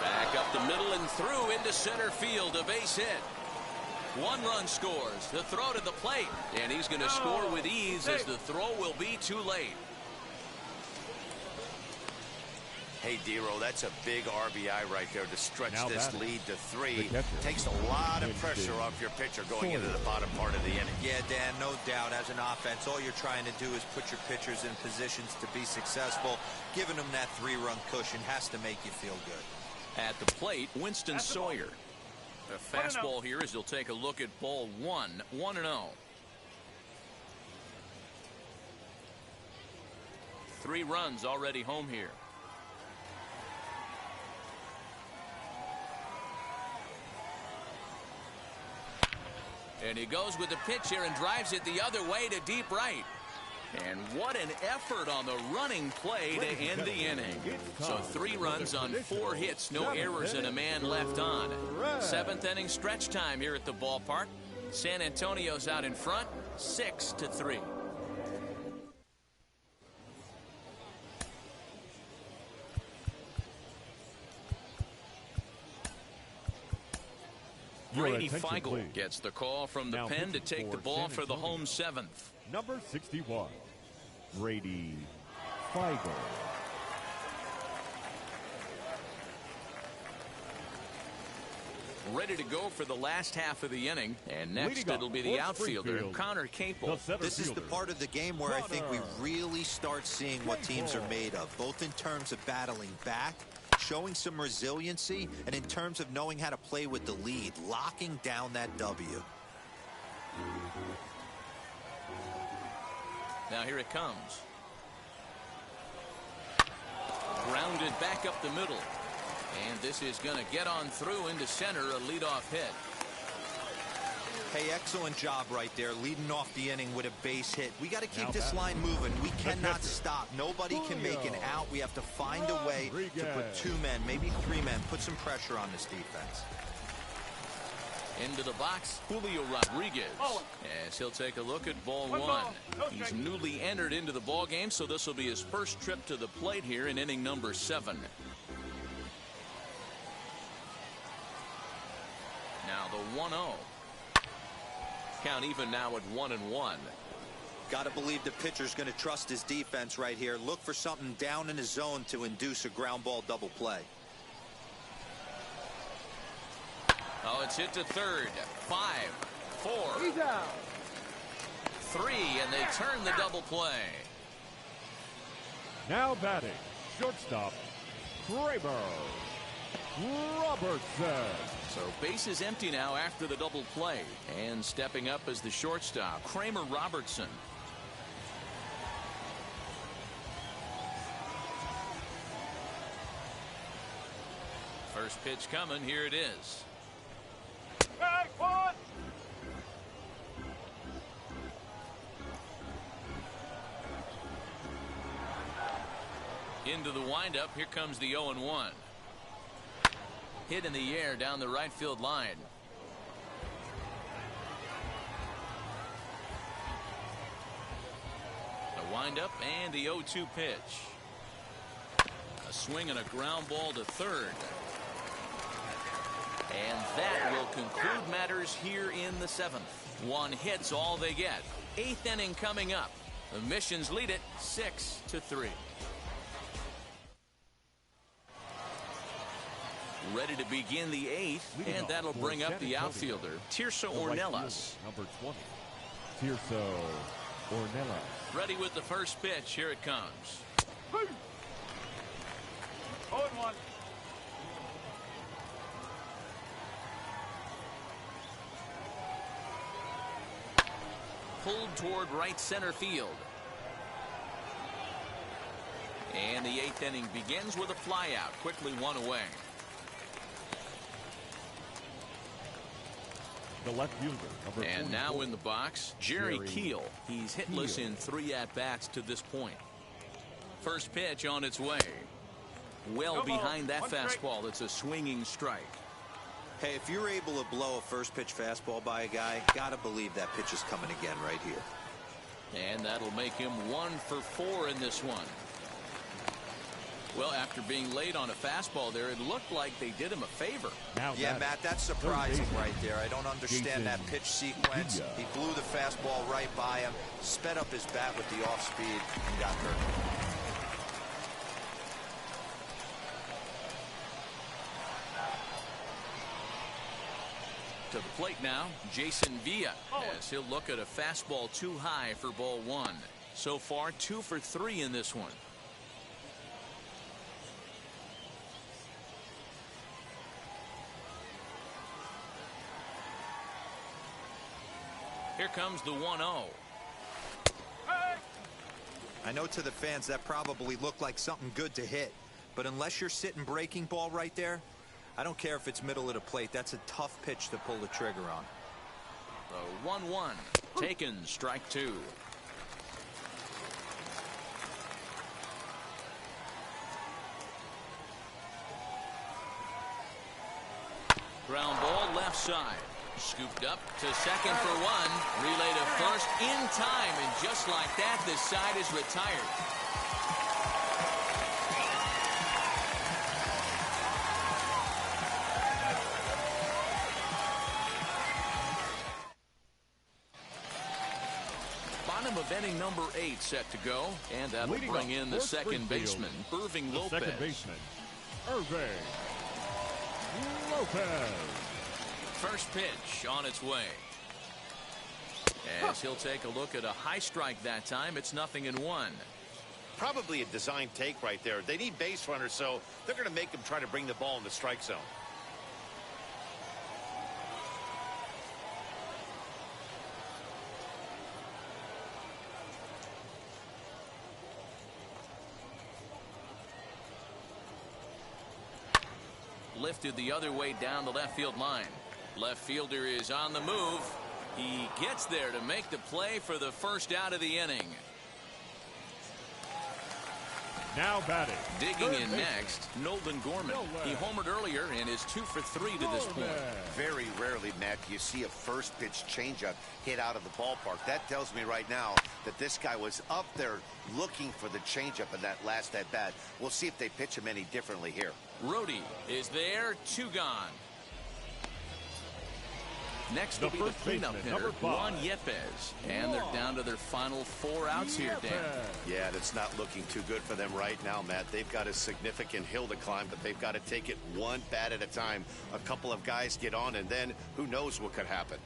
Back up the middle and through into center field. A base hit. 1 run scores. The throw to the plate. And he's going to score with ease as the throw will be too late. Hey, Dero, that's a big RBI right there to stretch Now this batting, lead to 3. the catcher, Takes a lot of pressure off your pitcher going into the bottom part of the inning. Yeah, Dan, no doubt. As an offense, all you're trying to do is put your pitchers in positions to be successful. Giving them that 3-run cushion has to make you feel good. At the plate, Winston Sawyer. A fastball here as he'll take a look at ball 1. 1-0. 3 runs already home here. And he goes with the pitch here and drives it the other way to deep right. And what an effort on the running play to end the inning. So 3 runs on 4 hits, no errors, and a man left on. 7th inning stretch time here at the ballpark. San Antonio's out in front, 6-3. Brady Feigl gets the call from the pen to take the ball for the home 7th. Number 61, Brady Feigl. Ready to go for the last half of the inning. And next it'll be the outfielder, Connor Capel. This is the part of the game where I think we really start seeing what teams are made of, both in terms of battling back, showing some resiliency, and in terms of knowing how to play with the lead, locking down that W. Now here it comes. Grounded back up the middle. And this is going to get on through into center, a leadoff hit. Hey, excellent job right there, leading off the inning with a base hit. We got to keep this line moving. We cannot stop. Nobody can make an out. We have to find a way to put 2 men, maybe 3 men, put some pressure on this defense. Into the box, Julio Rodriguez. As he'll take a look at ball one. He's newly entered into the ball game, so this will be his first trip to the plate here in inning number 7. Now the 1-0. Count even now at 1-1. Got to believe the pitcher's going to trust his defense right here. Look for something down in his zone to induce a ground ball double play. Oh, it's hit to third. 5, 4, 3, and they turn the double play. Now batting, shortstop, Kramer Robertson. So base is empty now after the double play. And stepping up as the shortstop, Kramer Robertson. First pitch coming. Here it is. Into the windup. Here comes the 0-1. Hit in the air down the right field line. The windup and the 0-2 pitch. A swing and a ground ball to third. And that will conclude matters here in the 7th. 1 hit's all they get. 8th inning coming up. The Missions lead it 6-3. Ready to begin the 8th, and that'll bring up the outfielder, Tirso Ornelas. Number 20, Tirso Ornelas. Ready with the first pitch. Here it comes. 0-1. Pulled toward right center field. And the 8th inning begins with a flyout. Quickly 1 away. The left fielder, number And 44. now in the box, Jerry Keel. He's hitless in 3 at-bats to this point. First pitch on its way. Well behind that fastball. It's a swinging strike. Hey, if you're able to blow a first pitch fastball by a guy, got to believe that pitch is coming again right here. And that'll make him 1 for 4 in this one. Well, after being late on a fastball there, it looked like they did him a favor. Now Yeah, Matt, that's surprising right there. I don't understand that pitch sequence. He blew the fastball right by him, sped up his bat with the off speed, and got hurt. To the plate now, Jason Villa, as he'll look at a fastball too high for ball 1. So far, 2 for 3 in this one. Here comes the 1-0. I know to the fans that probably looked like something good to hit, but unless you're sitting breaking ball right there, I don't care if it's middle of the plate. That's a tough pitch to pull the trigger on. The 1-1 taken, strike 2. Ground ball left side. Scooped up to second for 1. Relay to first in time, and just like that, this side is retired. Bottom of inning number 8 set to go, and that'll Leading bring in the second Springfield, baseman, Irving the Lopez. second baseman, Irving Lopez. First pitch on its way. As he'll take a look at a high strike that time, it's 0-1. Probably a design take right there. They need base runners, so they're going to make them try to bring the ball in the strike zone. Lifted the other way down the left field line. Left fielder is on the move. He gets there to make the play for the first out of the inning. Now batting. Digging in next, Nolan Gorman. He homered earlier and is 2 for 3 to this point. Very rarely, Matt, do you see a first pitch changeup hit out of the ballpark. That tells me right now that this guy was up there looking for the changeup in that last at bat. We'll see if they pitch him any differently here. Rhodey is there, 2 gone. Next will be the cleanup hitter, Juan Yepes. And they're down to their final 4 outs here, Dan. Yeah, that's not looking too good for them right now, Matt. They've got a significant hill to climb, but they've got to take it one bat at a time. A couple of guys get on, and then who knows what could happen.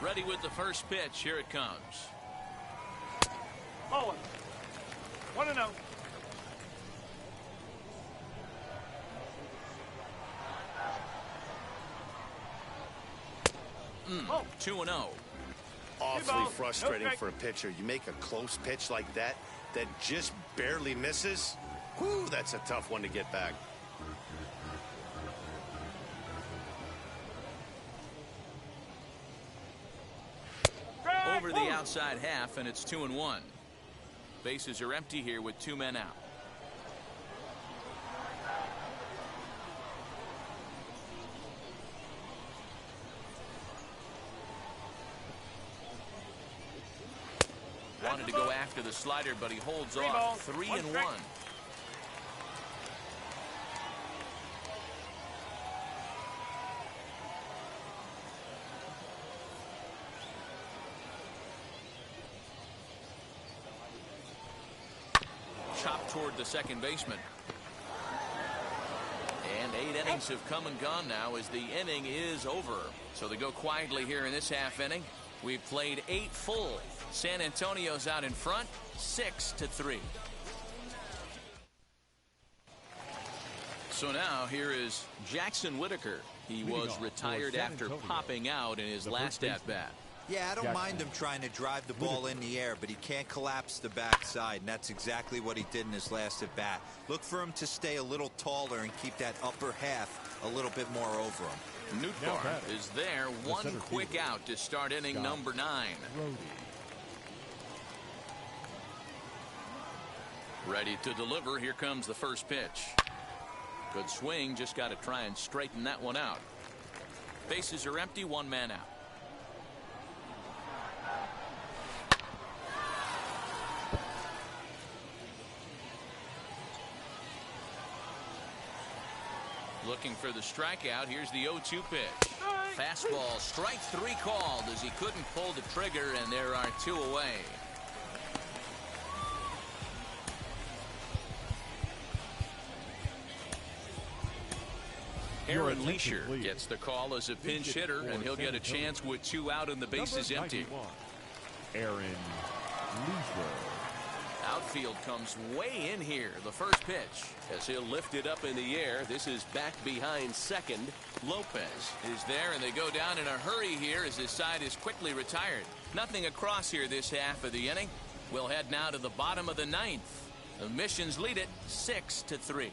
Ready with the first pitch. Here it comes. Ball 1-0. Oh, 2-0. Awfully frustrating for a pitcher. You make a close pitch like that just barely misses. Whew, that's a tough one to get back. Over the outside half, and it's 2-1. Bases are empty here with 2 men out. Wanted to go after the slider, but he holds off. 3-1. Chopped toward the second baseman. And 8 innings have come and gone now as the inning is over. So they go quietly here in this half inning. We've played 8 full. San Antonio's out in front, 6-3. So now here is Jackson Whitaker. He was retired after popping out in his last at-bat. Yeah, I don't mind him trying to drive the ball in the air, but he can't collapse the backside, and that's exactly what he did in his last at-bat. Look for him to stay a little taller and keep that upper half a little bit more over him. Nootbaar is there, 1 quick out to start inning number 9. Ready to deliver. Here comes the first pitch. Good swing. Just got to try and straighten that one out. Bases are empty. 1 man out. Looking for the strikeout. Here's the 0-2 pitch. Fastball, strike 3 called as he couldn't pull the trigger, and there are 2 away. Aaron Leisure gets the call as a pinch hitter, and he'll get a chance with 2 out and the bases empty. Aaron Leisure. Outfield comes way in here. The first pitch as he'll lift it up in the air. This is back behind second. Lopez is there, and they go down in a hurry here as his side is quickly retired. Nothing across here this half of the inning. We'll head now to the bottom of the 9th. The Missions lead it 6-3.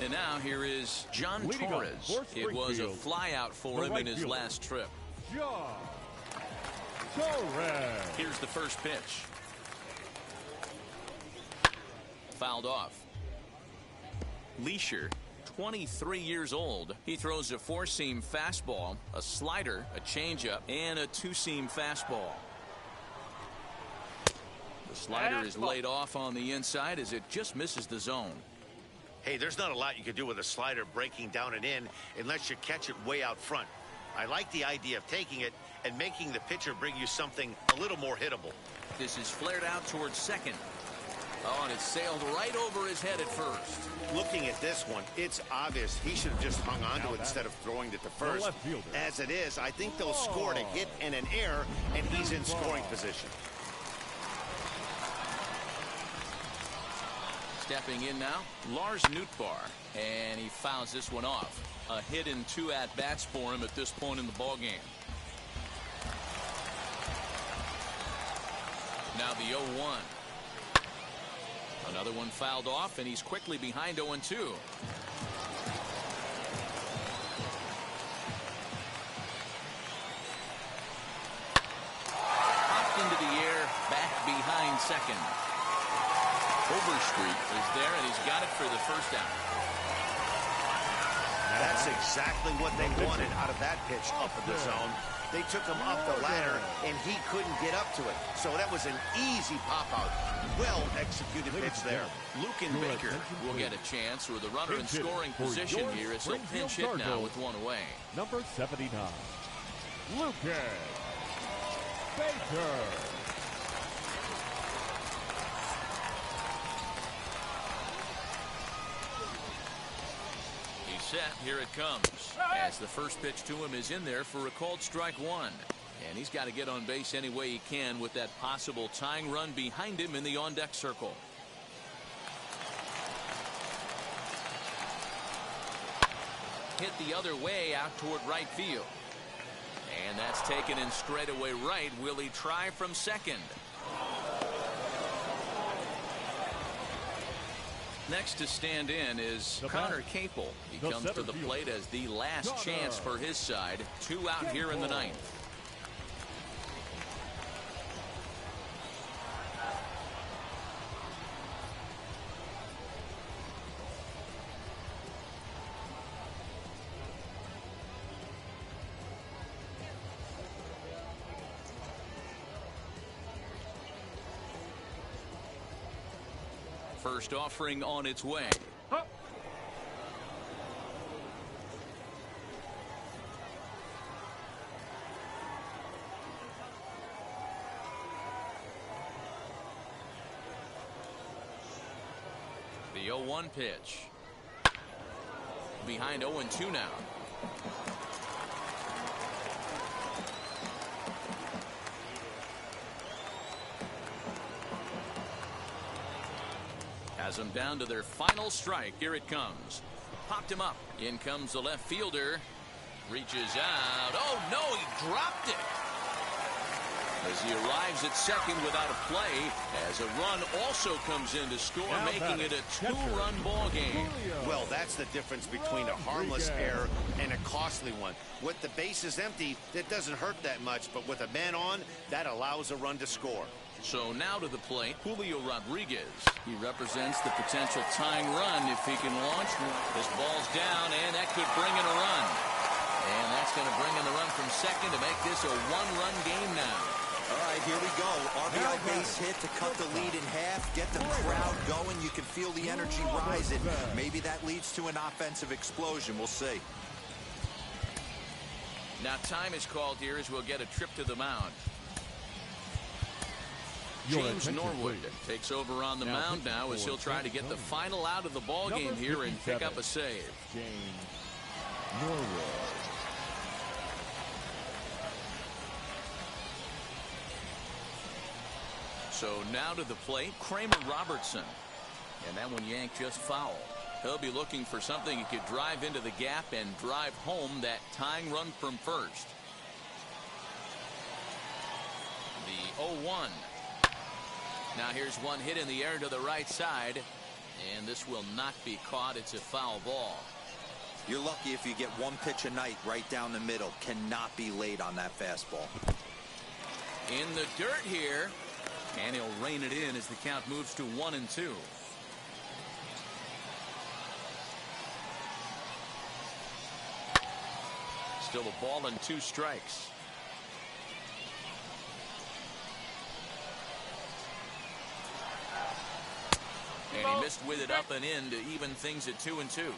And now here is John Torres. It was a flyout for him in his last trip. John Torres. Here's the first pitch. Fouled off. Leisure, 23 years old. He throws a 4-seam fastball, a slider, a changeup, and a 2-seam fastball. The slider is laid off on the inside as it just misses the zone. Hey, there's not a lot you can do with a slider breaking down and in unless you catch it way out front. I like the idea of taking it and making the pitcher bring you something a little more hittable. This is flared out towards second. Oh, and it sailed right over his head at first. Looking at this one, it's obvious he should have just hung on to it instead of throwing it to first. As it is, I think they'll score a hit and an error, and he's in scoring position. Stepping in now, Lars Nootbaar, and he fouls this one off. A hit in 2 at-bats for him at this point in the ballgame. Now the 0-1. Another one fouled off, and he's quickly behind 0-2. Popped into the air, back behind second. Overstreet is there, and he's got it for the first out. That's exactly what they wanted out of that pitch up in the zone. They took him up the ladder, and he couldn't get up to it. So that was an easy pop-out. Well-executed pitch there. Luken Baker will get a chance with the runner in scoring position here as he'll pinch hit now with one away. Number 79, Luken Baker. Set, here it comes, as the first pitch to him is in there for a called strike one, and he's got to get on base any way he can with that possible tying run behind him in the on-deck circle. Hit the other way out toward right field, and that's taken in straightaway right. Will he try from second? Next to stand in is Connor Capel. He comes to the plate as the last chance for his side. 2 out here in the ninth. First offering on its way. The 0-1 pitch. Behind 0-2 now. Has them down to their final strike. Here it comes. Popped him up. In comes the left fielder. Reaches out. Oh, no, he dropped it. As he arrives at second without a play, as a run also comes in to score, making it a 2-run ball game. Well, that's the difference between a harmless error and a costly one. With the bases empty, that doesn't hurt that much, but with a man on, that allows a run to score. So now to the plate, Julio Rodriguez. He represents the potential tying run if he can launch. This ball's down, and that could bring in a run. And that's going to bring in the run from second to make this a 1-run game now. All right, here we go. RBI base hit to cut the lead in half, get the crowd going. You can feel the energy rising. Maybe that leads to an offensive explosion. We'll see. Now time is called here as we'll get a trip to the mound. James Norwood takes over on the mound now as he'll try to get the final out of the ball game here and pick up a save. James Norwood. So now to the plate, Kramer Robertson. And that one yanked just foul. He'll be looking for something he could drive into the gap and drive home that tying run from first. The 0-1. Now here's one hit in the air to the right side. And this will not be caught. It's a foul ball. You're lucky if you get one pitch a night right down the middle. Cannot be late on that fastball. In the dirt here. And he'll rein it in as the count moves to 1-2. Still a ball and 2 strikes. And he missed with it up and in to even things at 2-2.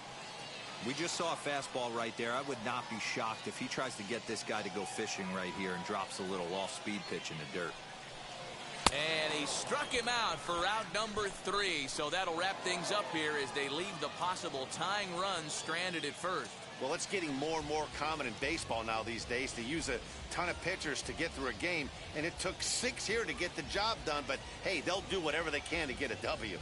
We just saw a fastball right there. I would not be shocked if he tries to get this guy to go fishing right here and drops a little off-speed pitch in the dirt. And he struck him out for out number 3. So that'll wrap things up here as they leave the possible tying run stranded at first. Well, it's getting more and more common in baseball now these days to use a ton of pitchers to get through a game. And it took 6 here to get the job done. But, hey, they'll do whatever they can to get a W.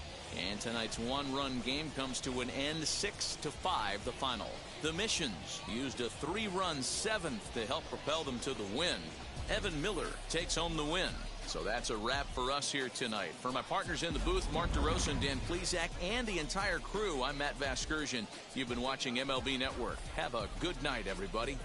And tonight's 1-run game comes to an end, 6-5 the final. The Missions used a 3-run 7th to help propel them to the win. Evan Miller takes home the win. So that's a wrap for us here tonight. For my partners in the booth, Mark DeRosa and Dan Plesac, and the entire crew, I'm Matt Vasgersian. You've been watching MLB Network. Have a good night, everybody.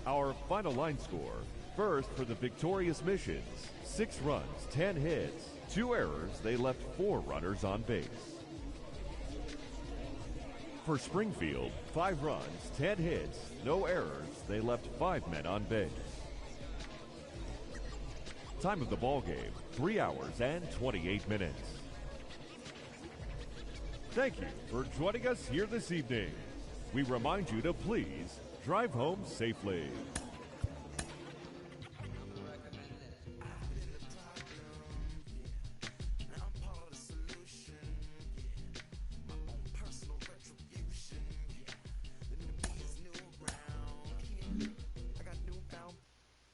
Our final line score. First for the victorious Missions. 6 runs, 10 hits, 2 errors. They left 4 runners on base. For Springfield, 5 runs, 10 hits, no errors. They left 5 men on base. Time of the ball game, 3 hours and 28 minutes. Thank you for joining us here this evening. We remind you to please drive home safely.